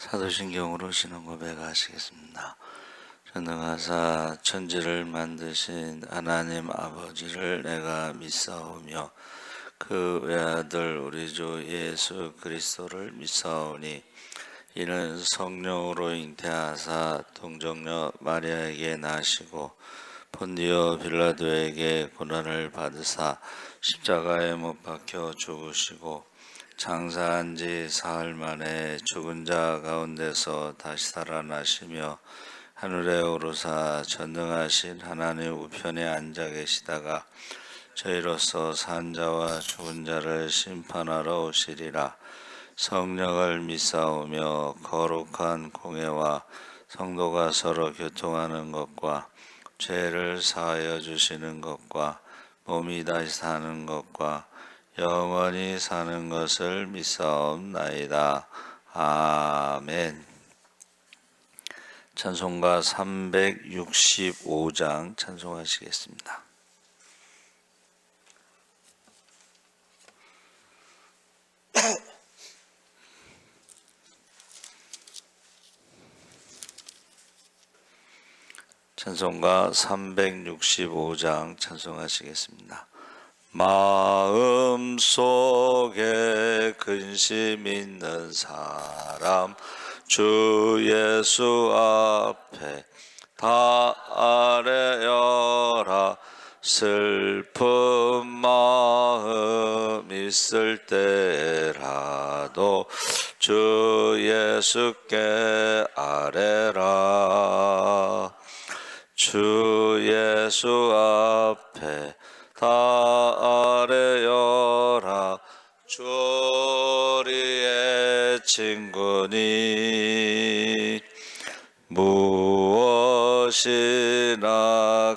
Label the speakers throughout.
Speaker 1: 사도신경으로 신앙 고백하시겠습니다. 전능하사 천지를 만드신 하나님 아버지를 내가 믿사오며 그 외아들 우리 주 예수 그리스도를 믿사오니 이는 성령으로 잉태하사 동정녀 마리아에게 나시고 본디오 빌라도에게 고난을 받으사 십자가에 못 박혀 죽으시고 장사한 지 사흘 만에 죽은 자 가운데서 다시 살아나시며 하늘에 오르사 전능하신 하나님 우편에 앉아 계시다가 저희로서 산 자와 죽은 자를 심판하러 오시리라. 성령을 믿사오며 거룩한 공회와 성도가 서로 교통하는 것과 죄를 사하여 주시는 것과 몸이 다시 사는 것과 영원히 사는 것을 믿사옵나이다. 아멘. 찬송가 365장 찬송하시겠습니다. 찬송가 365장 찬송하시겠습니다. 마음속에 근심 있는 사람 주 예수 앞에 다 아뢰어라. 슬픈 마음 있을 때라도 주 예수께 아뢰라. 주 예수 앞에 다 아뢰어라. 주 우리의 친구니 무엇이나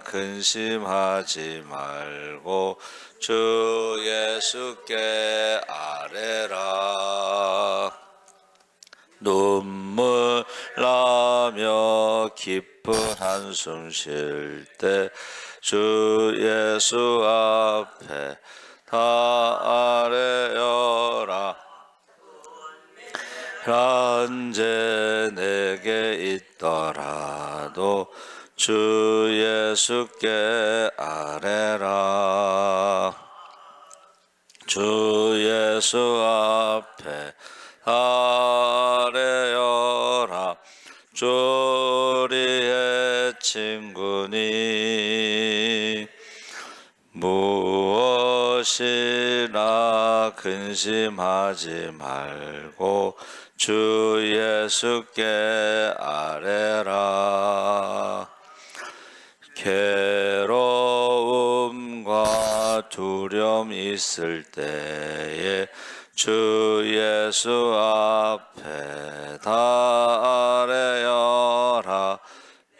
Speaker 1: 근심하지 말고 주 예수께 아뢰라. 눈물 나며 깊은 한숨 쉴 때 주 예수 앞에 다 아뢰어라. 현재 내게 있더라도 주 예수께 아뢰라. 주 예수 앞에 아뢰어라. 주 우리의 친구니 무엇이나 근심하지 말고 주 예수께 아뢰라. 괴로움과 두려움 있을 때에 주 예수 앞에 다 아뢰어라.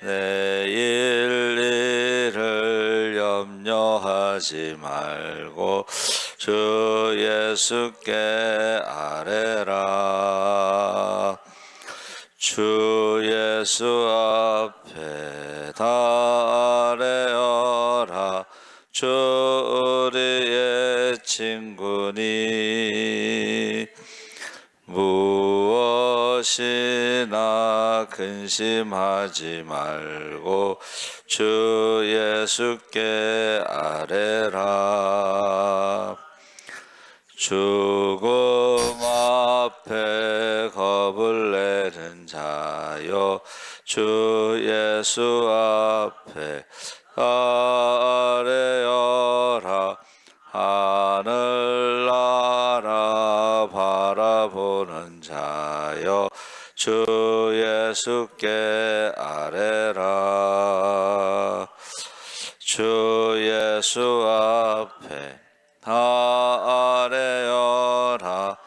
Speaker 1: 내일 일을 염려하지 말고 주 예수께 아뢰라. 주 예수 앞에 다 아뢰어라. 주 우리의 친구니 무엇이나 근심하지 말고 주 예수께 아뢰라. 죽음 앞에 겁을 내는 자여 주 예수 앞에 아뢰어라. 하늘나라 바라보는 자여 주 예수께 아뢰라. 주 예수 앞에 다 아뢰어라.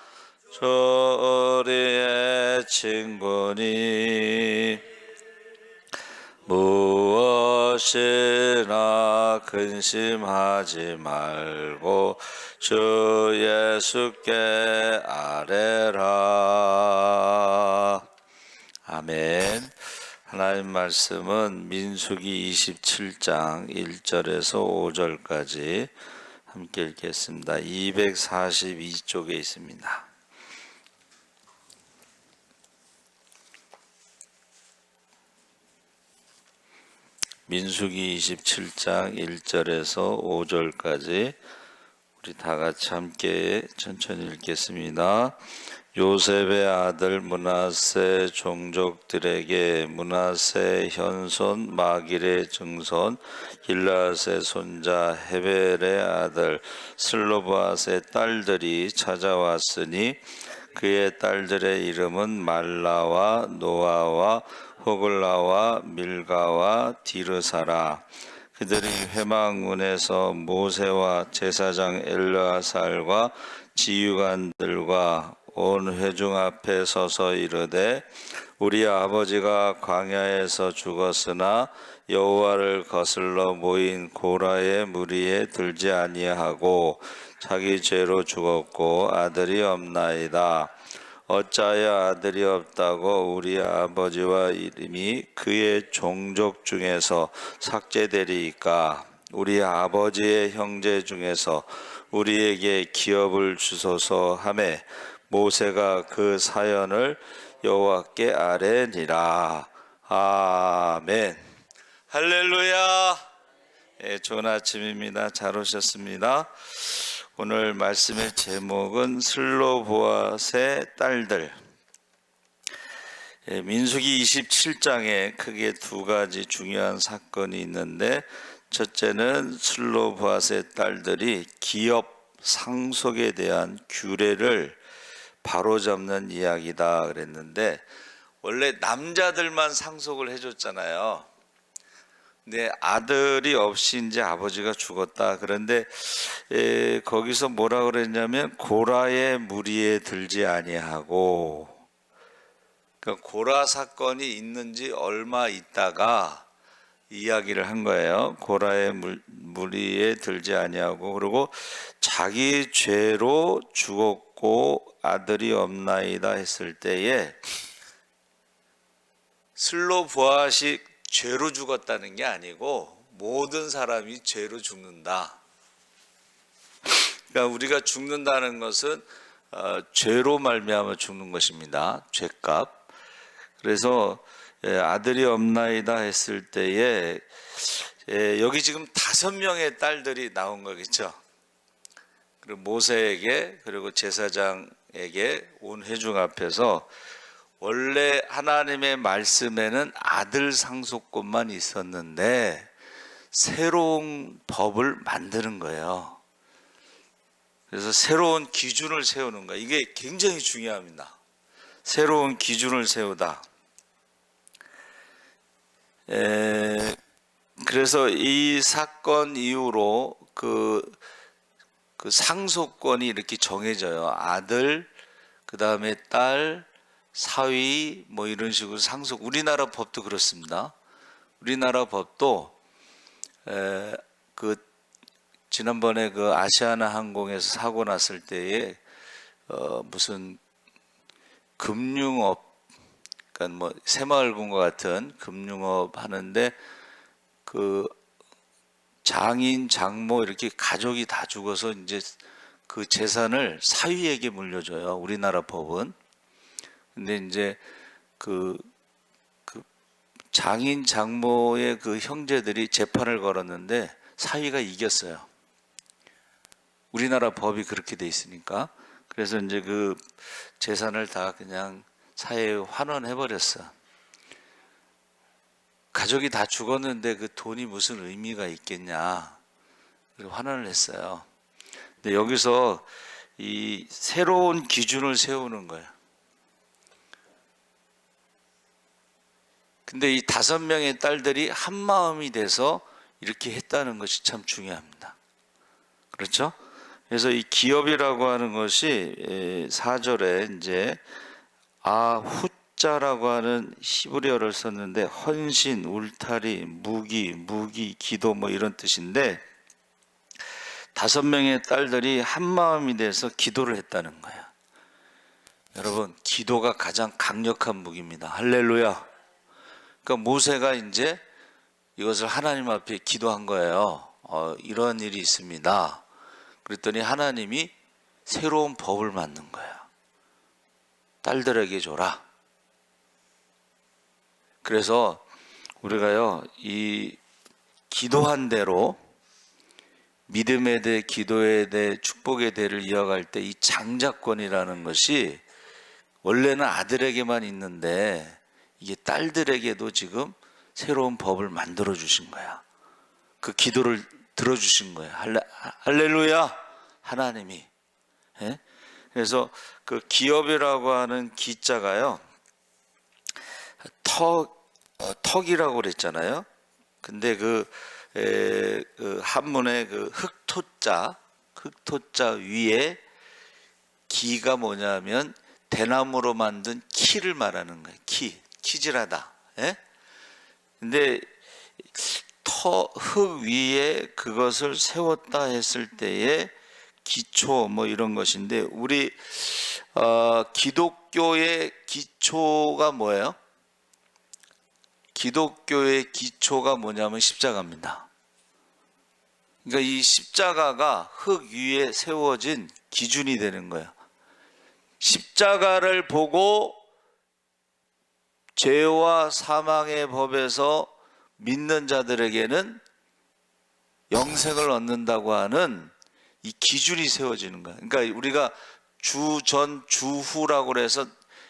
Speaker 1: 주 우리의 친구니 무엇이나 근심하지 말고 주 예수께 아뢰라. 아멘. 하나님 말씀은 민수기 27장 1절에서 5절까지 함께 읽겠습니다. 242쪽에 있습니다. 민수기 27장 1절에서 5절까지 우리 다 같이 함께 천천히 읽겠습니다. 요셉의 아들 므낫세 종족들에게 므낫세 현손 마길의 증손 길라앗의 손자 헤벨의 아들 슬로브앗의 딸들이 찾아왔으니 그의 딸들의 이름은 말라와 노아와 호글라와 밀가와 디르사라. 그들이 회막문에서 모세와 제사장 엘르아살과 지휘관들과 온 회중 앞에 서서 이르되 우리 아버지가 광야에서 죽었으나 여호와를 거슬러 모인 고라의 무리에 들지 아니하고 자기 죄로 죽었고 아들이 없나이다. 어찌하여 아들이 없다고 우리 아버지와 이름이 그의 종족 중에서 삭제되리이까? 우리 아버지의 형제 중에서 우리에게 기업을 주소서 하매 모세가 그 사연을 여호와께 아뢰니라. 아멘. 할렐루야. 좋은 아침입니다. 잘 오셨습니다. 오늘 말씀의 제목은 슬로보앗의 딸들. 민수기 27장에 크게 두 가지 중요한 사건이 있는데, 첫째는 슬로보앗의 딸들이 기업 상속에 대한 규례를 바로잡는 이야기다 그랬는데, 원래 남자들만 상속을 해줬잖아요. 근데 아들이 없이 이제 아버지가 죽었다. 그런데 거기서 뭐라 그랬냐면 고라의 무리에 들지 아니하고, 그러니까 고라 사건이 있는지 얼마 있다가 이야기를 한 거예요. 고라의 무리에 들지 아니하고, 그리고 자기 죄로 죽었고 아들이 없나이다 했을 때에 슬로보앗이 죄로 죽었다는 게 아니고 모든 사람이 죄로 죽는다. 그러니까 우리가 죽는다는 것은 죄로 말미암아 죽는 것입니다. 죄값. 그래서 아들이 없나이다 했을 때에 여기 지금 5명의 딸들이 나온 거겠죠. 그리고 모세에게 그리고 제사장에게 온 회중 앞에서 원래 하나님의 말씀에는 아들 상속권만 있었는데 새로운 법을 만드는 거예요. 그래서 새로운 기준을 세우는 거예요. 이게 굉장히 중요합니다. 새로운 기준을 세우다. 그래서 이 사건 이후로 그 상속권이 이렇게 정해져요. 아들, 그 다음에 딸, 사위 뭐 이런 식으로 상속. 우리나라 법도 그렇습니다. 우리나라 법도 지난번에 그 아시아나 항공에서 사고 났을 때에 무슨 금융업, 그러니까 뭐 새마을금과 같은 금융업 하는데 그 장인 장모 이렇게 가족이 다 죽어서 이제 그 재산을 사위에게 물려줘요. 우리나라 법은. 근데 이제 그 장인 장모의 그 형제들이 재판을 걸었는데 사위가 이겼어요. 우리나라 법이 그렇게 돼 있으니까. 그래서 이제 그 재산을 다 그냥 사회에 환원해 버렸어. 가족이 다 죽었는데 그 돈이 무슨 의미가 있겠냐. 그리고 환원을 했어요. 근데 여기서 이 새로운 기준을 세우는 거예요. 근데 이 5명의 딸들이 한 마음이 돼서 이렇게 했다는 것이 참 중요합니다. 그렇죠? 그래서 이 기업이라고 하는 것이 4절에 이제 후자라고 하는 히브리어를 썼는데 헌신, 울타리, 무기, 기도 뭐 이런 뜻인데 5명의 딸들이 한 마음이 돼서 기도를 했다는 거예요. 여러분, 기도가 가장 강력한 무기입니다. 할렐루야. 그러니까 모세가 이제 이것을 하나님 앞에 기도한 거예요. 이런 일이 있습니다. 그랬더니 하나님이 새로운 법을 만든 거예요. 딸들에게 줘라. 그래서 우리가요, 이 기도한 대로 믿음의 대, 기도의 대, 축복의 대를 이어갈 때 이 장자권이라는 것이 원래는 아들에게만 있는데 이게 딸들에게도 지금 새로운 법을 만들어 주신 거야. 그 기도를 들어주신 거예요. 할렐루야, 하나님이. 예? 그래서 그 기업이라고 하는 기자가요, 턱이라고 그랬잖아요. 근데 그 한문의 그 흑토자 위에 기가 뭐냐면 대나무로 만든 키를 말하는 거예요. 키질하다. 예? 근데 흙 위에 그것을 세웠다 했을 때의 기초 뭐 이런 것인데, 우리 기독교의 기초가 뭐예요? 기독교의 기초가 뭐냐면 십자가입니다. 그러니까 이 십자가가 흙 위에 세워진 기준이 되는 거예요. 십자가를 보고 죄와 사망의 법에서 믿는 자들에게는 영생을 얻는다고 하는 이 기준이 세워지는 거야. 그러니까 우리가 주전 주후라고 해서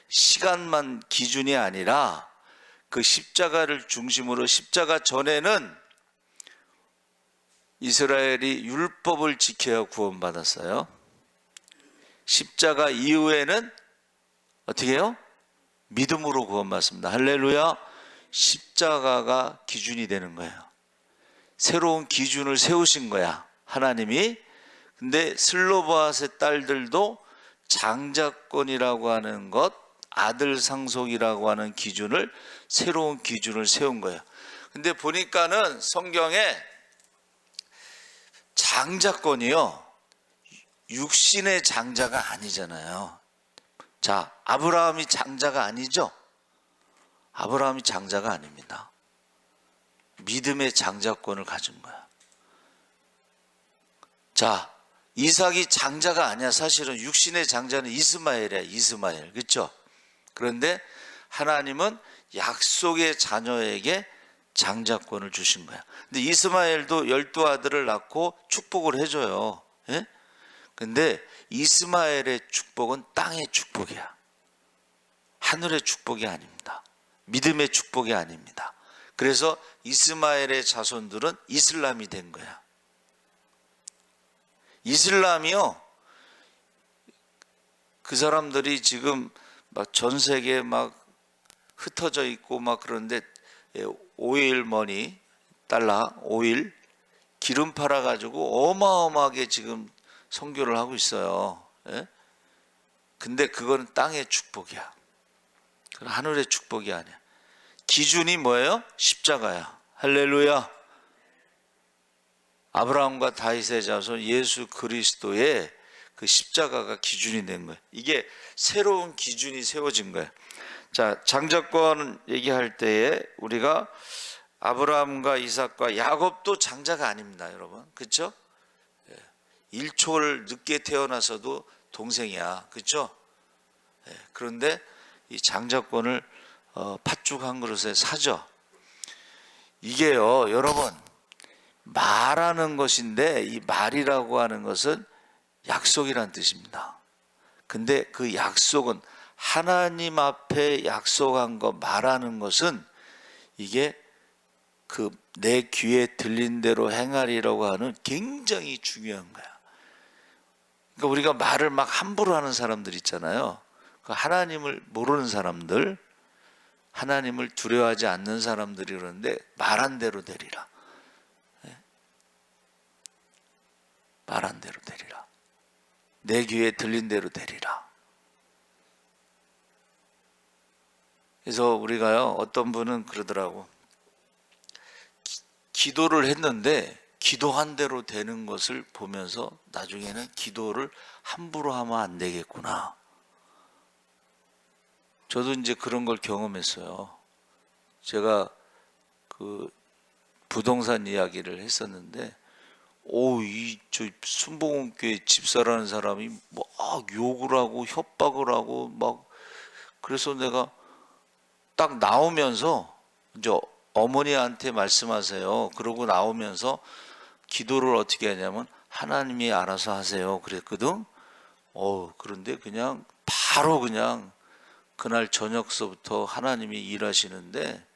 Speaker 1: 시간만 기준이 아니라 그 십자가를 중심으로, 십자가 전에는 이스라엘이 율법을 지켜야 구원받았어요. 십자가 이후에는 어떻게 해요? 믿음으로 구원받습니다. 할렐루야. 십자가가 기준이 되는 거예요. 새로운 기준을 세우신 거야, 하나님이. 근데 슬로바앗의 딸들도 장자권이라고 하는 것, 아들 상속이라고 하는 기준을, 새로운 기준을 세운 거예요. 근데 보니까는 성경에 장자권이요, 육신의 장자가 아니잖아요. 자, 아브라함이 장자가 아니죠? 아브라함이 장자가 아닙니다. 믿음의 장자권을 가진 거야. 자, 이삭이 장자가 아니야. 사실은 육신의 장자는 이스마엘이야. 이스마엘. 그렇죠? 그런데 하나님은 약속의 자녀에게 장자권을 주신 거야. 근데 이스마엘도 12아들을 낳고 축복을 해줘요. 예? 근데 이스마엘의 축복은 땅의 축복이야. 하늘의 축복이 아닙니다. 믿음의 축복이 아닙니다. 그래서 이스마엘의 자손들은 이슬람이 된 거야. 이슬람이요, 그 사람들이 지금 막 전 세계에 막 흩어져 있고 막 그런데, 오일 머니, 달러, 오일, 기름 팔아가지고 어마어마하게 지금 선교를 하고 있어요. 예? 근데 그거는 땅의 축복이야. 그건 하늘의 축복이 아니야. 기준이 뭐예요? 십자가야. 할렐루야. 아브라함과 다윗의 자손 예수 그리스도의 그 십자가가 기준이 된 거예요. 이게 새로운 기준이 세워진 거예요. 자, 장자권 얘기할 때에 우리가 아브라함과 이삭과 야곱도 장자가 아닙니다, 여러분. 그렇죠? 1초를 늦게 태어나서도 동생이야. 그렇죠? 그런데 이 장자권을 팥죽 한 그릇에 사죠. 이게요, 여러분, 말하는 것인데 이 말이라고 하는 것은 약속이란 뜻입니다. 근데 그 약속은, 하나님 앞에 약속한 거 말하는 것은, 이게 그 내 귀에 들린 대로 행하리라고 하는 굉장히 중요한 거야. 그러니까 우리가 말을 막 함부로 하는 사람들 있잖아요. 하나님을 모르는 사람들, 하나님을 두려워하지 않는 사람들이 그러는데, 말한 대로 되리라. 말한 대로 되리라. 내 귀에 들린 대로 되리라. 그래서 우리가요, 어떤 분은 그러더라고. 기도를 했는데 기도한 대로 되는 것을 보면서 나중에는 기도를 함부로 하면 안 되겠구나. 저도 이제 그런 걸 경험했어요. 제가 그 부동산 이야기를 했었는데, 저 순복음교회 집사라는 사람이 막 욕을 하고 협박을 하고 막, 그래서 내가 딱 나오면서 이제 어머니한테 말씀하세요. 그러고 나오면서 기도를 어떻게 하냐면 하나님이 알아서 하세요 그랬거든. 그런데 그냥 바로 그냥 그날 저녁서부터 하나님이 일하시는데,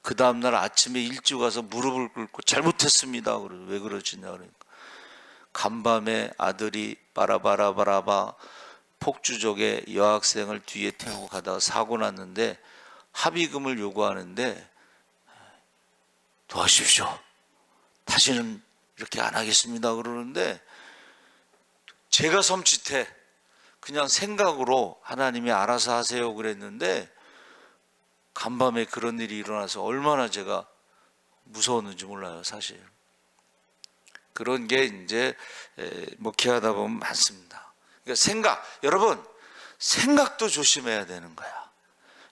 Speaker 1: 그 다음날 아침에 일찍 와서 무릎을 꿇고 잘못했습니다. 왜 그러시냐 그러니까 간밤에 아들이 바라바라바라바 폭주족의 여학생을 뒤에 태우고 가다가 사고 났는데 합의금을 요구하는데 도와주십시오. 다시는 이렇게 안 하겠습니다. 그러는데 제가 섬찟해. 그냥 생각으로 하나님이 알아서 하세요 그랬는데 간밤에 그런 일이 일어나서 얼마나 제가 무서웠는지 몰라요, 사실. 그런 게 이제 목회하다 보면 많습니다. 그러니까 여러분, 생각도 조심해야 되는 거야.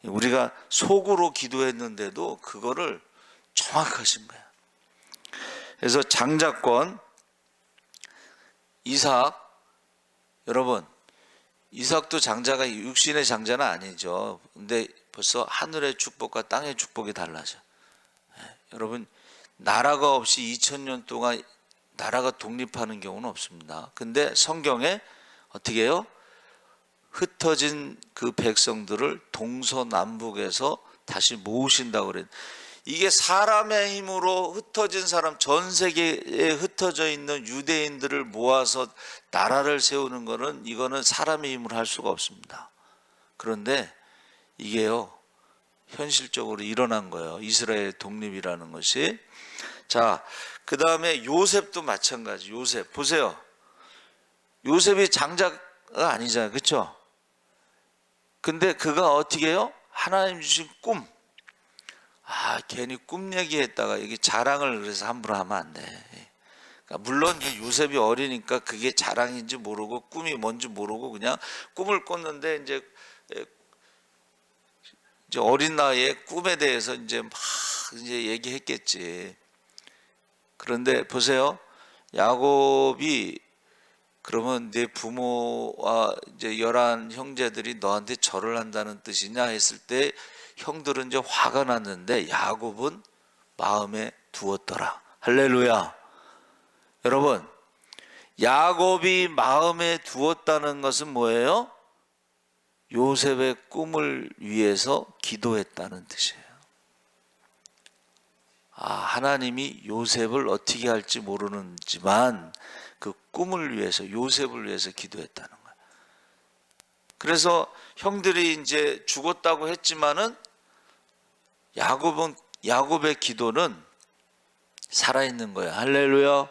Speaker 1: 우리가 속으로 기도했는데도 그거를 정확하신 거야. 그래서 장자권 이삭, 여러분, 이삭도 장자가 육신의 장자는 아니죠. 근데 벌써 하늘의 축복과 땅의 축복이 달라져. 여러분, 나라가 없이 2000년 동안 나라가 독립하는 경우는 없습니다. 근데 성경에 어떻게 해요? 흩어진 그 백성들을 동서남북에서 다시 모으신다고 그래요. 이게 사람의 힘으로 흩어진 사람, 전 세계에 흩어져 있는 유대인들을 모아서 나라를 세우는 거는, 이거는 사람의 힘으로 할 수가 없습니다. 그런데 이게요, 현실적으로 일어난 거예요. 이스라엘 독립이라는 것이. 자, 그 다음에 요셉도 마찬가지. 요셉 보세요. 요셉이 장자가 아니잖아요, 그렇죠? 근데 그가 어떻게 해요? 하나님 주신 꿈. 괜히 꿈 얘기했다가 이게 자랑을 그래서 함부로 하면 안 돼. 그러니까 물론 요셉이 어리니까 그게 자랑인지 모르고 꿈이 뭔지 모르고 그냥 꿈을 꿨는데 이제 어린 나이에 꿈에 대해서 이제 막 이제 얘기했겠지. 그런데 보세요. 야곱이 그러면 내 부모와 이제 11 형제들이 너한테 절을 한다는 뜻이냐 했을 때 형들은 이제 화가 났는데 야곱은 마음에 두었더라. 할렐루야. 여러분, 야곱이 마음에 두었다는 것은 뭐예요? 요셉의 꿈을 위해서 기도했다는 뜻이에요. 하나님이 요셉을 어떻게 할지 모르는지만 그 꿈을 위해서, 요셉을 위해서 기도했다는 거예요. 그래서 형들이 이제 죽었다고 했지만은 야곱의 기도는 살아있는 거예요. 할렐루야.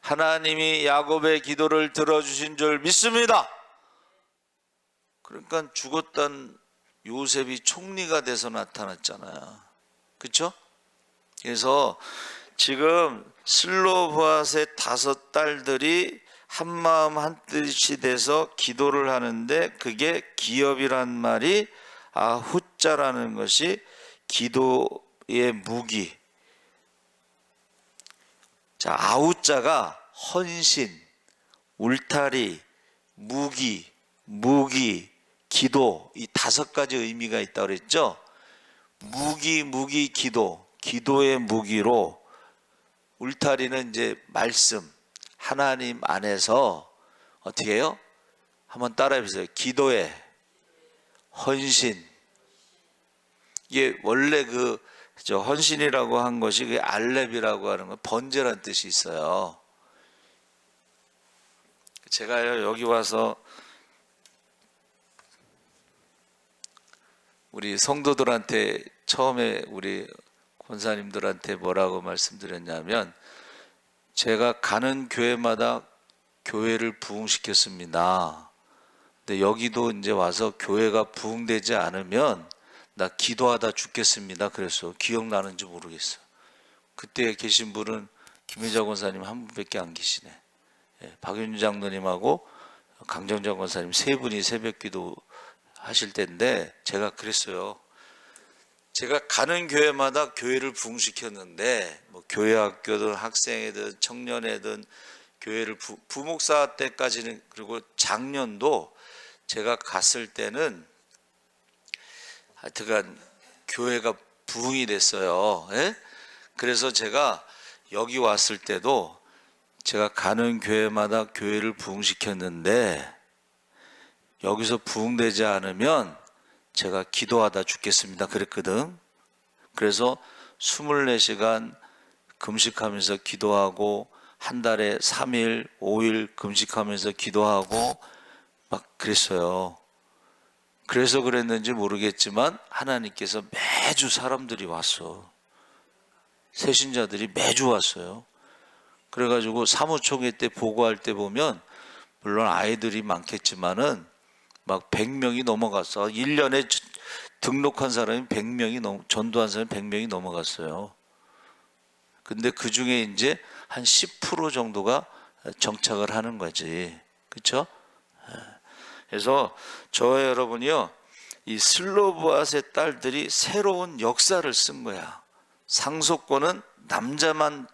Speaker 1: 하나님이 야곱의 기도를 들어주신 줄 믿습니다. 그러니까 죽었던 요셉이 총리가 돼서 나타났잖아요. 그렇죠? 그래서 지금 슬로브앗의 5 딸들이 한마음 한뜻이 돼서 기도를 하는데, 그게 기업이란 말이 아후자라는 것이 기도의 무기. 자, 아우자가 헌신, 울타리, 무기, 기도, 이 5가지 의미가 있다고 그랬죠. 무기, 기도, 기도의 무기로, 울타리는 이제 말씀, 하나님 안에서 어떻게 해요? 한번 따라해 보세요. 기도의 헌신. 이게 원래 헌신이라고 한 것이 그 알렙이라고 하는 거, 번제라는 뜻이 있어요. 제가요, 여기 와서 우리 성도들한테 처음에 우리 권사님들한테 뭐라고 말씀드렸냐면, 제가 가는 교회마다 교회를 부흥시켰습니다. 근데 여기도 이제 와서 교회가 부흥되지 않으면 나 기도하다 죽겠습니다. 그래서 기억나는지 모르겠어요. 그때 계신 분은 김혜자 권사님 한 분밖에 안 계시네. 박윤주 장로님하고 강정정 권사님 3분이 새벽기도 하실 때인데, 제가 그랬어요. 제가 가는 교회마다 교회를 부흥시켰는데, 뭐 교회 학교든 학생회든 청년회든 교회를 부목사 때까지는, 그리고 작년도 제가 갔을 때는 하여튼간 교회가 부흥이 됐어요. 예? 그래서 제가 여기 왔을 때도 제가 가는 교회마다 교회를 부흥시켰는데 여기서 부흥되지 않으면 제가 기도하다 죽겠습니다 그랬거든. 그래서 24시간 금식하면서 기도하고 한 달에 3일, 5일 금식하면서 기도하고 막 그랬어요. 그래서 그랬는지 모르겠지만 하나님께서 매주 사람들이 왔어. 새신자들이 매주 왔어요. 그래가지고 사무총회 때 보고할 때 보면 물론 아이들이 많겠지만은 막 100명이 넘어갔어. 1년에 등록한 사람이 100명이 전도한 사람이 100명이 넘어갔어요. 근데 그 중에 이제 한 10% 정도가 정착을 하는 거지. 그렇죠? 그래서 저와 여러분이요, 이 슬로브앗의 딸들이 새로운 역사를 쓴 거야. 상속권은 남자만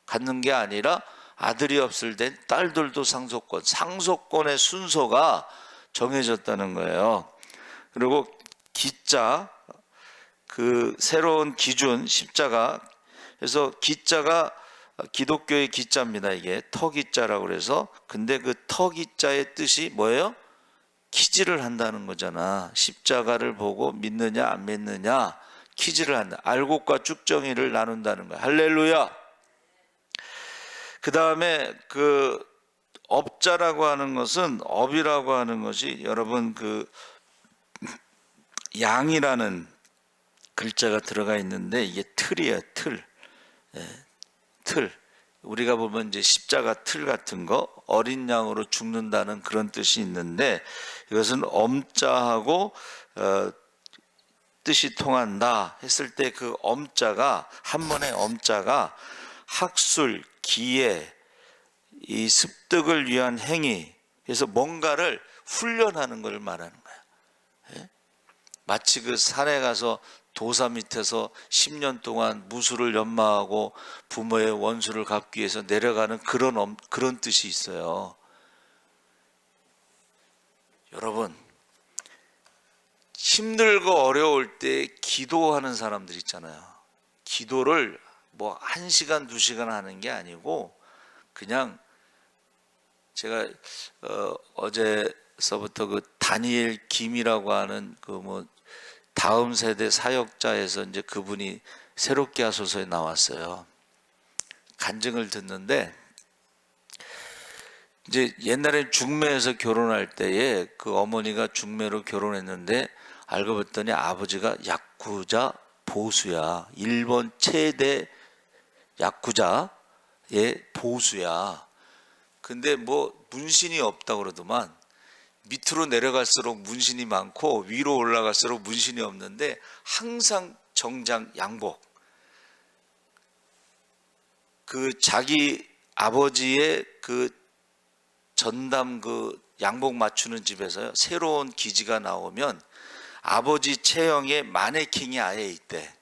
Speaker 1: 갖는 게 아니라 아들이 없을 땐 딸들도 상속권의 순서가 정해졌다는 거예요. 그리고 기자, 그 새로운 기준 십자가, 그래서 기자가 기독교의 기자입니다. 이게 터기자라고 그래서. 근데 그 터기자의 뜻이 뭐예요? 키즈를 한다는 거잖아. 십자가를 보고 믿느냐 안 믿느냐 키즈를 한다. 알곡과 쭉정이를 나눈다는 거야. 할렐루야. 그 다음에 그 업자라고 하는 것은, 업이라고 하는 것이 여러분 그 양이라는 글자가 들어가 있는데 이게 틀이에요. 틀. 틀. 우리가 보면 이제 십자가 틀 같은 거, 어린 양으로 죽는다는 그런 뜻이 있는데 이것은 엄자하고 뜻이 통한다 했을 때 그 엄자가, 한 번의 엄자가 학술, 기회, 이 습득을 위한 행위, 그래서 뭔가를 훈련하는 걸 말하는 거야. 마치 그 산에 가서 도사 밑에서 10년 동안 무술을 연마하고 부모의 원수를 갚기 위해서 내려가는 그런 뜻이 있어요. 여러분, 힘들고 어려울 때 기도하는 사람들 있잖아요. 기도를 뭐 1시간, 2시간 하는 게 아니고 그냥 제가 어제서부터 그 다니엘 김이라고 하는 그 뭐 다음 세대 사역자에서 이제 그분이 새롭게 하소서에 나왔어요. 간증을 듣는데 이제 옛날에 중매에서 결혼할 때에 그 어머니가 중매로 결혼했는데 알고 봤더니 아버지가 야쿠자 보수야. 일본 최대 야쿠자의 보수야. 근데 뭐 문신이 없다고 그러더만. 밑으로 내려갈수록 문신이 많고 위로 올라갈수록 문신이 없는데 항상 정장 양복. 그 자기 아버지의 그 전담 그 양복 맞추는 집에서요, 새로운 기지가 나오면 아버지 체형의 마네킹이 아예 있대.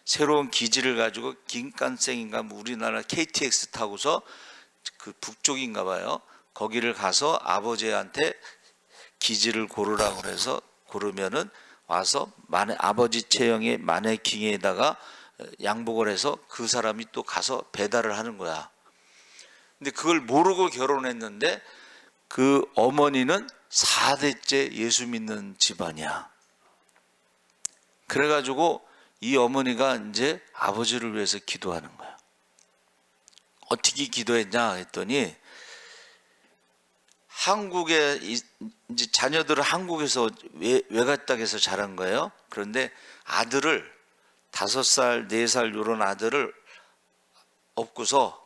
Speaker 1: 새로운 기지를 가지고 긴칸센인가 우리나라 KTX 타고서 그 북쪽인가 봐요. 거기를 가서 아버지한테 기지를 고르라고 해서 고르면은 와서 아버지 체형의 마네킹에다가 양복을 해서 그 사람이 또 가서 배달을 하는 거야. 근데 그걸 모르고 결혼했는데 그 어머니는 4대째 예수 믿는 집안이야. 그래가지고 이 어머니가 이제 아버지를 위해서 기도하는 거야. 어떻게 기도했냐 했더니, 한국에 이제 자녀들을 한국에서 외갓댁에서 자란 거예요. 그런데 아들을 5살, 4살 이런 아들을 업고서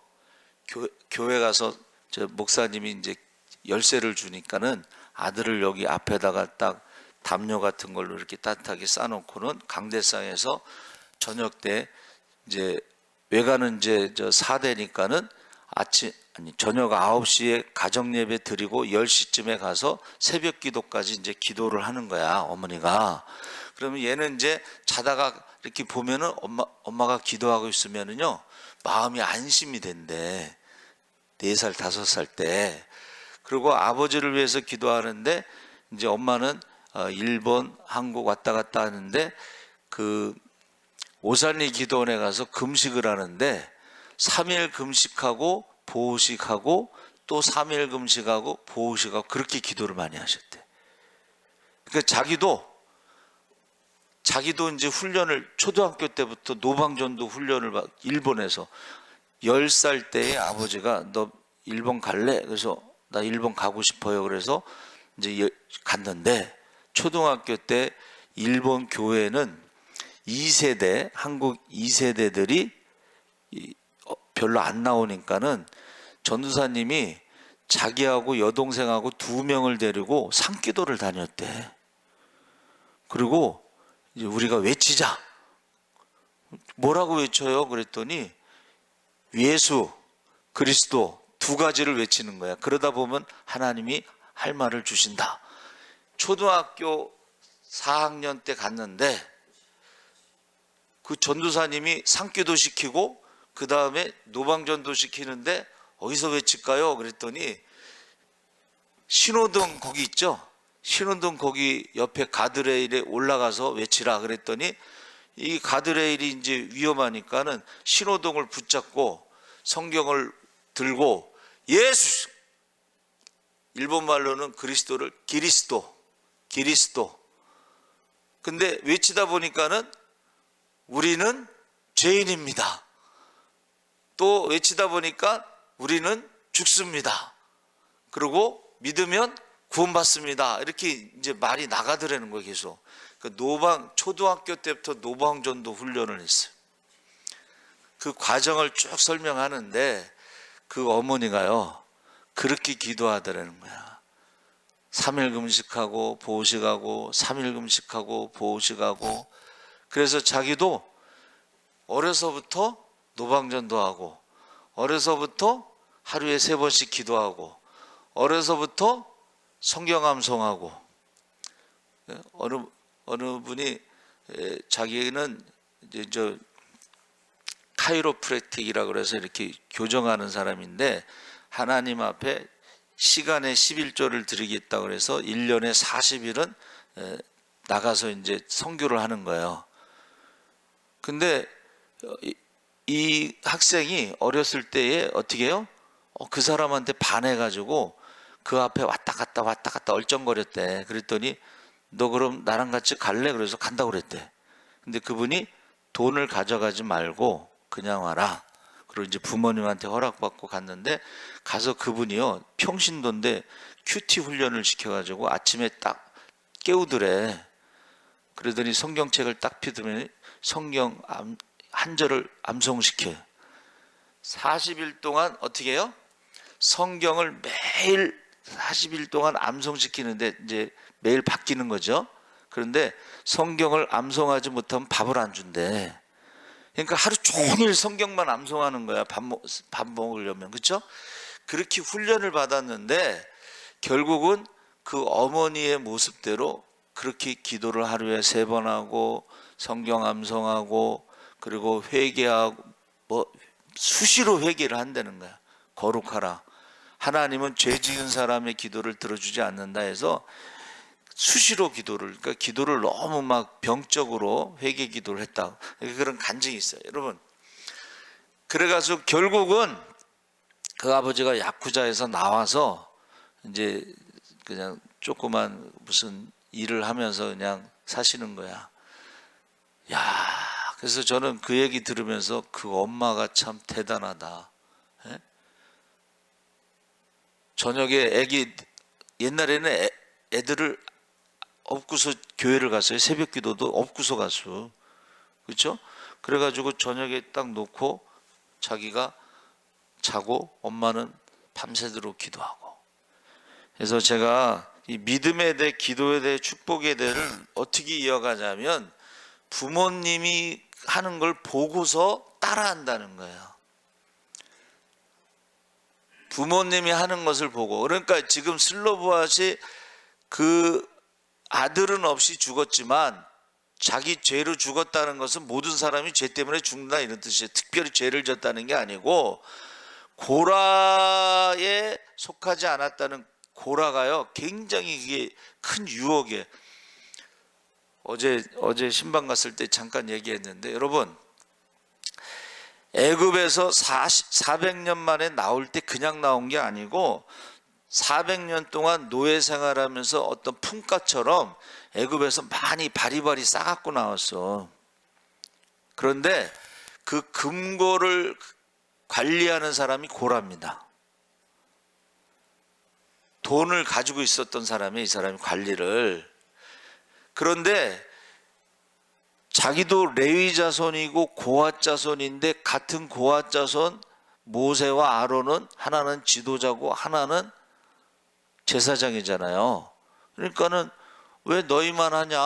Speaker 1: 교회 가서 저 목사님이 이제 열쇠를 주니까는 아들을 여기 앞에다가 딱 담요 같은 걸로 이렇게 따뜻하게 싸놓고는 강대상에서 저녁 때 이제 외가는 이제 저 4대니까는 저녁 9시에 가정 예배 드리고 10시쯤에 가서 새벽 기도까지 이제 기도를 하는 거야, 어머니가. 그러면 얘는 이제 자다가 이렇게 보면은 엄마가 기도하고 있으면은요, 마음이 안심이 된대. 4살, 5살 때. 그리고 아버지를 위해서 기도하는데, 이제 엄마는 일본, 한국 왔다 갔다 하는데, 그 오산리 기도원에 가서 금식을 하는데 3일 금식하고 보호식하고 또 3일 금식하고 보호식하고 그렇게 기도를 많이 하셨대. 그러니까 자기도 이제 훈련을 초등학교 때부터 노방전도 훈련을 일본에서 10살 때에 아버지가 너 일본 갈래? 그래서 나 일본 가고 싶어요. 그래서 이제 갔는데 초등학교 때 일본 교회는 2세대 한국 2세대들이 별로 안 나오니까는 전도사님이 자기하고 여동생하고 2명을 데리고 산기도를 다녔대. 그리고 이제 우리가 외치자. 뭐라고 외쳐요? 그랬더니 예수, 그리스도 2가지를 외치는 거야. 그러다 보면 하나님이 할 말을 주신다. 초등학교 4학년 때 갔는데 그 전도사님이 산기도 시키고 그 다음에 노방전도 시키는데 어디서 외칠까요? 그랬더니 신호등 거기 있죠? 신호등 거기 옆에 가드레일에 올라가서 외치라 그랬더니 이 가드레일이 이제 위험하니까는 신호등을 붙잡고 성경을 들고 예수, 일본 말로는 그리스도를 기리스도. 근데 외치다 보니까는 우리는 죄인입니다. 또 외치다 보니까 우리는 죽습니다. 그리고 믿으면 구원받습니다. 이렇게 이제 말이 나가더라는 거예요, 계속. 초등학교 때부터 노방전도 훈련을 했어요. 그 과정을 쭉 설명하는데 그 어머니가요, 그렇게 기도하더라는 거야. 3일 금식하고 보호식하고 3일 금식하고 보호식하고 그래서 자기도 어려서부터 노방전도 하고 어려서부터 하루에 3번씩 기도하고 어려서부터 성경 암송하고 어느 분이 자기는 이제 카이로프랙틱이라고 그래서 이렇게 교정하는 사람인데 하나님 앞에 시간에 11조를 드리겠다고 그래서 1년에 40일은 나가서 이제 선교를 하는 거예요. 근데 이 학생이 어렸을 때에 어떻게 해요? 그 사람한테 반해가지고 그 앞에 왔다 갔다 얼쩡거렸대. 그랬더니 너 그럼 나랑 같이 갈래? 그래서 간다고 그랬대. 근데 그분이 돈을 가져가지 말고 그냥 와라. 그리고 이제 부모님한테 허락받고 갔는데 가서 그분이요 평신도인데 큐티 훈련을 시켜가지고 아침에 딱 깨우더래. 그러더니 성경책을 딱 펴더니 성경 한 절을 암송시켜. 40일 동안 어떻게 해요? 성경을 매일 40일 동안 암송시키는데 이제 매일 바뀌는 거죠. 그런데 성경을 암송하지 못하면 밥을 안 준대. 그러니까 하루 종일 성경만 암송하는 거야. 밥 먹으려면. 그렇죠? 그렇게 훈련을 받았는데 결국은 그 어머니의 모습대로 그렇게 기도를 하루에 3번 하고 성경 암송하고 그리고 회개하고 수시로 회개를 한다는 거야. 거룩하라. 하나님은 죄 지은 사람의 기도를 들어주지 않는다 해서 수시로 그러니까 기도를 너무 막 병적으로 회개 기도를 했다. 그런 간증이 있어요. 여러분. 그래가지고 결국은 그 아버지가 야쿠자에서 나와서 이제 그냥 조그만 무슨 일을 하면서 그냥 사시는 거야. 야, 그래서 저는 그 얘기 들으면서 그 엄마가 참 대단하다. 예? 저녁에 옛날에는 애들을 업고서 교회를 갔어요. 새벽 기도도 업고서 갔어. 그렇죠? 그래가지고 저녁에 딱 놓고 자기가 자고 엄마는 밤새도록 기도하고. 그래서 제가 이 믿음에 대해 기도에 대해 축복에 대해를 어떻게 이어가냐면 부모님이 하는 걸 보고서 따라한다는 거예요. 부모님이 하는 것을 보고. 그러니까 지금 슬로보아시 그 아들은 없이 죽었지만 자기 죄로 죽었다는 것은 모든 사람이 죄 때문에 죽는다 이런 뜻이에요. 특별히 죄를 졌다는 게 아니고 고라에 속하지 않았다는 고라가요 굉장히 이게 큰 유혹이에요. 어제 신방 갔을 때 잠깐 얘기했는데, 여러분 애굽에서 400년 만에 나올 때 그냥 나온 게 아니고 400년 동안 노예 생활하면서 어떤 품가처럼 애굽에서 많이 바리바리 싸갖고 나왔어. 그런데 그 금고를 관리하는 사람이 고라입니다. 돈을 가지고 있었던 사람이, 이 사람이 관리를. 그런데 자기도 레위 자손이고 고핫 자손인데, 같은 고핫 자손 모세와 아론은 하나는 지도자고 하나는 제사장이잖아요. 그러니까는 왜 너희만 하냐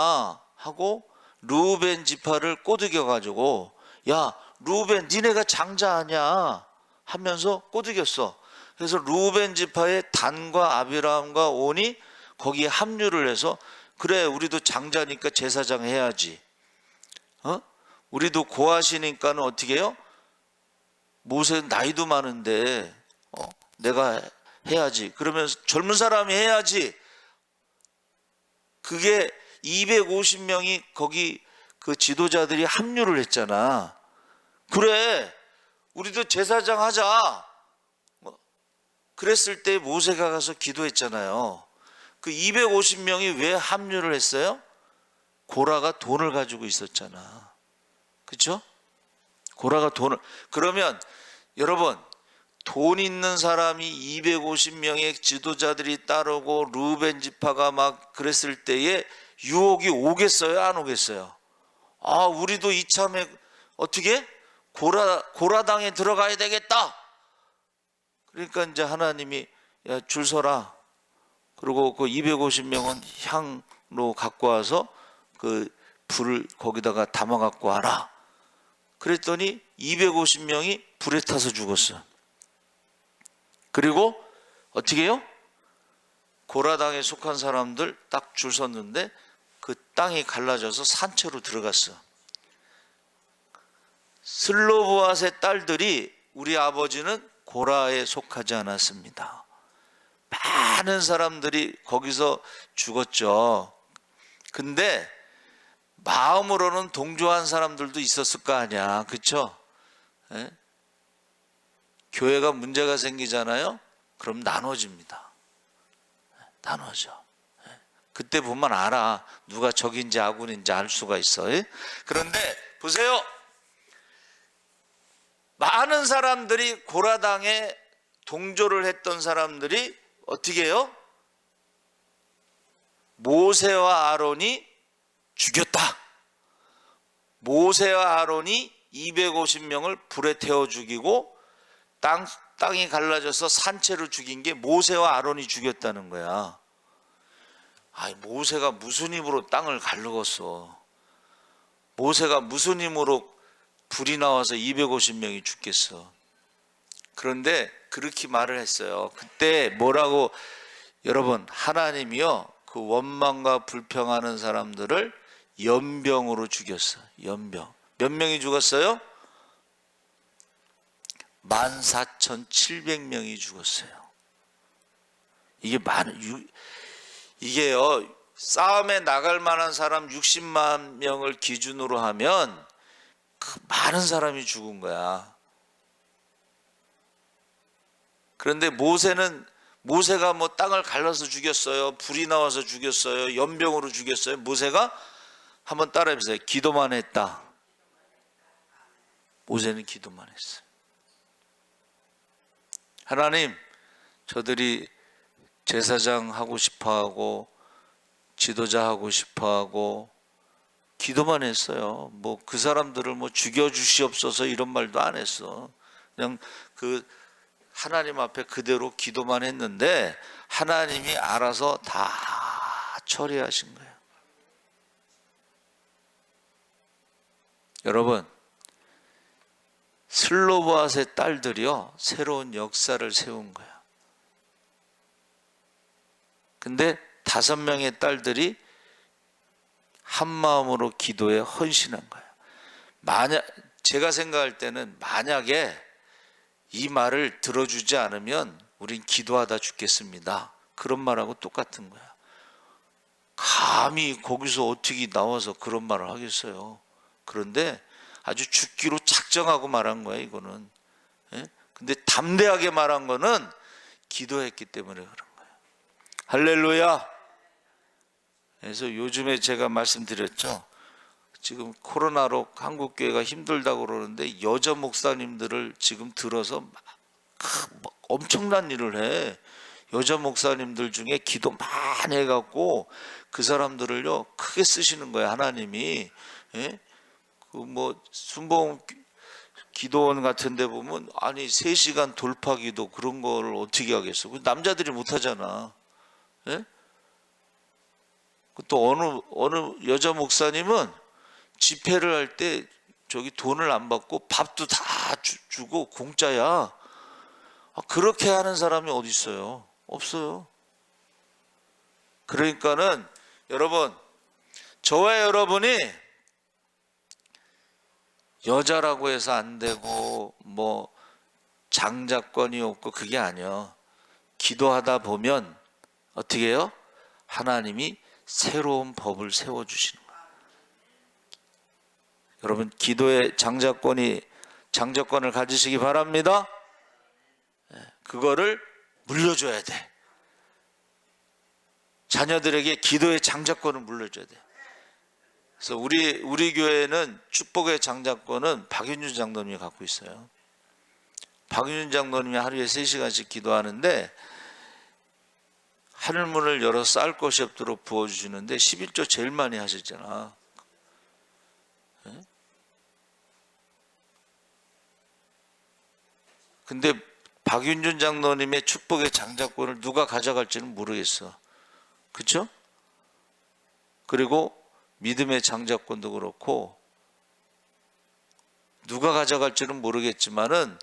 Speaker 1: 하고 르우벤 지파를 꼬드겨 가지고, 야 르우벤 니네가 장자하냐 하면서 꼬드겼어. 그래서 르우벤 지파의 단과 아비람과 온이 거기에 합류를 해서, 그래 우리도 장자니까 제사장 해야지. 우리도 고하시니까는 어떻게 해요? 모세 나이도 많은데 내가 해야지. 그러면서 젊은 사람이 해야지. 그게 250명이 거기 그 지도자들이 합류를 했잖아. 그래 우리도 제사장 하자. 그랬을 때 모세가 가서 기도했잖아요. 그 250명이 왜 합류를 했어요? 고라가 돈을 가지고 있었잖아. 그렇죠? 고라가 돈을. 그러면 여러분, 돈 있는 사람이 250명의 지도자들이 따르고 르우벤 지파가 막 그랬을 때에 유혹이 오겠어요, 안 오겠어요? 아, 우리도 이참에 어떻게 고라당에 들어가야 되겠다. 그러니까 이제 하나님이 야, 줄 서라. 그리고 그 250명은 향로 갖고 와서 그 불을 거기다가 담아 갖고 와라. 그랬더니 250명이 불에 타서 죽었어. 그리고 어떻게 해요? 고라당에 속한 사람들 딱 줄 섰는데 그 땅이 갈라져서 산채로 들어갔어. 슬로보앗의 딸들이, 우리 아버지는 고라에 속하지 않았습니다. 많은 사람들이 거기서 죽었죠. 근데 마음으로는 동조한 사람들도 있었을 거 아니야. 그렇죠? 교회가 문제가 생기잖아요. 그럼 나눠집니다. 나눠져. 그때 보면 알아. 누가 적인지 아군인지 알 수가 있어. 그런데 보세요. 많은 사람들이 고라당에 동조를 했던 사람들이 어떻게 해요? 모세와 아론이 죽였다. 모세와 아론이 250명을 불에 태워 죽이고 땅이 갈라져서 산채로 죽인 게 모세와 아론이 죽였다는 거야. 아이, 모세가 무슨 힘으로 땅을 갈르겠어? 모세가 무슨 힘으로 불이 나와서 250명이 죽겠어? 그런데 그렇게 말을 했어요. 그때 뭐라고? 여러분, 하나님이요 그 원망과 불평하는 사람들을 연병으로 죽였어. 연병. 몇 명이 죽었어요? 14,700명이 죽었어요. 이게요, 싸움에 나갈 만한 사람 60만 명을 기준으로 하면 그 많은 사람이 죽은 거야. 그런데 모세가 뭐 땅을 갈라서 죽였어요? 불이 나와서 죽였어요? 연병으로 죽였어요? 모세가? 한번 따라해보세요. 기도만 했다. 모세는 기도만 했어요. 하나님, 저들이 제사장 하고 싶어하고 지도자 하고 싶어하고 기도만 했어요. 뭐 그 사람들을 뭐 죽여주시옵소서 이런 말도 안 했어. 그냥 그 하나님 앞에 그대로 기도만 했는데 하나님이 알아서 다 처리하신 거예요. 여러분, 슬로보앗의 딸들이요 새로운 역사를 세운 거예요. 근데 5명의 딸들이 한 마음으로 기도에 헌신한 거예요. 제가 생각할 때는 만약에 이 말을 들어주지 않으면 우린 기도하다 죽겠습니다. 그런 말하고 똑같은 거야. 감히 거기서 어떻게 나와서 그런 말을 하겠어요. 그런데 아주 죽기로 작정하고 말한 거예요, 이거는. 예? 근데 담대하게 말한 거는 기도했기 때문에 그런 거예요. 할렐루야. 그래서 요즘에 제가 말씀드렸죠. 지금 코로나로 한국교회가 힘들다고 그러는데 여자 목사님들을 지금 들어서 막 엄청난 일을 해. 여자 목사님들 중에 기도 많이 해갖고 그 사람들을요 크게 쓰시는 거예요, 하나님이. 예? 그 뭐 순봉 기도원 같은 데 보면 아니 3시간 돌파 기도 그런 거를 어떻게 하겠어. 남자들이 못 하잖아. 예? 또 어느 여자 목사님은 집회를 할 때 저기 돈을 안 받고 밥도 다 주고 공짜야. 그렇게 하는 사람이 어디 있어요? 없어요. 그러니까는 여러분, 저와 여러분이 여자라고 해서 안 되고 뭐 장자권이 없고 그게 아니야. 기도하다 보면 어떻게 해요? 하나님이 새로운 법을 세워주시는 거예요. 여러분, 기도의 장자권을 가지시기 바랍니다. 그거를 물려줘야 돼. 자녀들에게 기도의 장자권을 물려줘야 돼. 그래서 우리 교회는 축복의 장자권은 박윤준 장로님이 갖고 있어요. 박윤준 장로님이 하루에 3시간씩 기도하는데 하늘문을 열어 쌀 것이 없도록 부어주시는데 11조 제일 많이 하셨잖아. 근데 박윤준 장로님의 축복의 장자권을 누가 가져갈지는 모르겠어. 그렇죠? 그리고 믿음의 장자권도 그렇고 누가 가져갈지는 모르겠지만은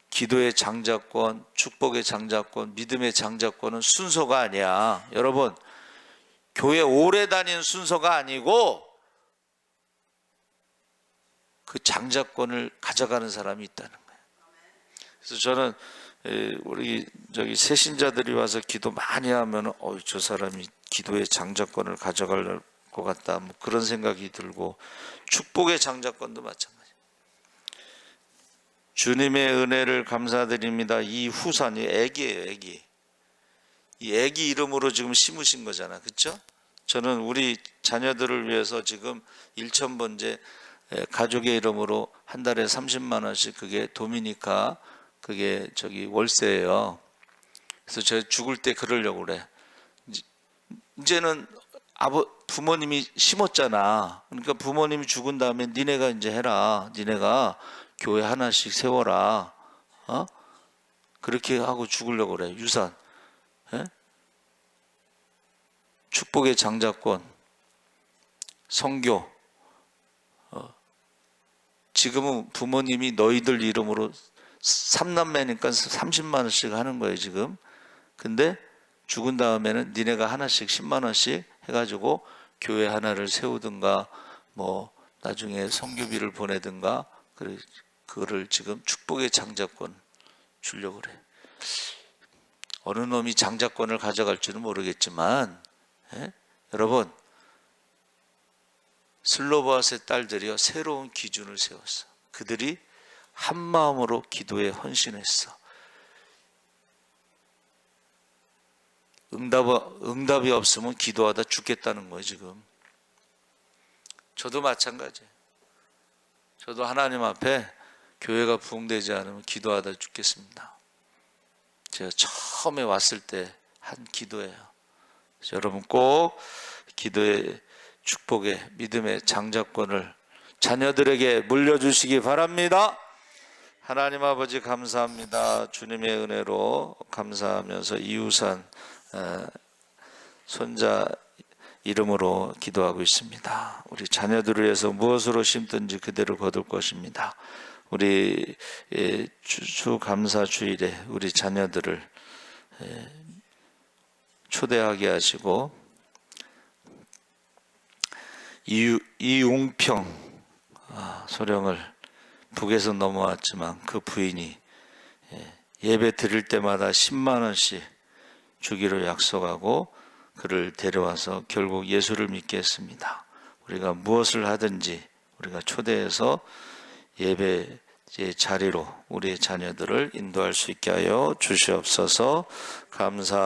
Speaker 1: 기도의 장자권, 축복의 장자권, 믿음의 장자권은 순서가 아니야. 여러분, 교회 오래 다닌 순서가 아니고 그 장자권을 가져가는 사람이 있다는 거예요. 그래서 저는 우리 저기 새신자들이 와서 기도 많이 하면 저 사람이 기도의 장자권을 가져갈 것 같다, 뭐 그런 생각이 들고, 축복의 장자권도 마찬가지. 주님의 은혜를 감사드립니다. 이 후산이 애기예요, 애기. 이 애기 이름으로 지금 심으신 거잖아, 그렇죠? 저는 우리 자녀들을 위해서 지금 1,000번째 가족의 이름으로 한 달에 30만 원씩, 그게 도미니카, 그게 저기 월세예요. 그래서 제가 죽을 때 그러려고 그래. 이제는 부모님이 심었잖아. 그러니까 부모님이 죽은 다음에 니네가 이제 해라. 니네가 교회 하나씩 세워라. 그렇게 하고 죽으려고 그래. 유산. 예? 축복의 장자권, 선교. 지금은 부모님이 너희들 이름으로 3남매니까 30만 원씩 하는 거예요, 지금. 근데 죽은 다음에는 니네가 하나씩 10만 원씩 해가지고 교회 하나를 세우든가 뭐 나중에 선교비를 보내든가, 그거를 지금 축복의 장자권 주려고 그래. 어느 놈이 장자권을 가져갈지는 모르겠지만, 여러분, 슬로바스의 딸들이요 새로운 기준을 세웠어. 그들이 한 마음으로 기도에 헌신했어. 응답이 없으면 기도하다 죽겠다는 거예요, 지금. 저도 마찬가지예요. 저도 하나님 앞에 교회가 부흥되지 않으면 기도하다 죽겠습니다. 제가 처음에 왔을 때 한 기도예요. 여러분 꼭 기도의 축복의 믿음의 장자권을 자녀들에게 물려주시기 바랍니다. 하나님 아버지 감사합니다. 주님의 은혜로 감사하면서 이우산 손자 이름으로 기도하고 있습니다. 우리 자녀들을 위해서 무엇으로 심든지 그대로 거둘 것입니다. 우리 주감사 주일에 우리 자녀들을 초대하게 하시고, 이웅평 소령을 북에서 넘어왔지만 그 부인이 예배 드릴 때마다 10만 원씩 주기로 약속하고 그를 데려와서 결국 예수를 믿게 했습니다. 우리가 무엇을 하든지 우리가 초대해서 예배의 자리로 우리의 자녀들을 인도할 수 있게 하여 주시옵소서. 감사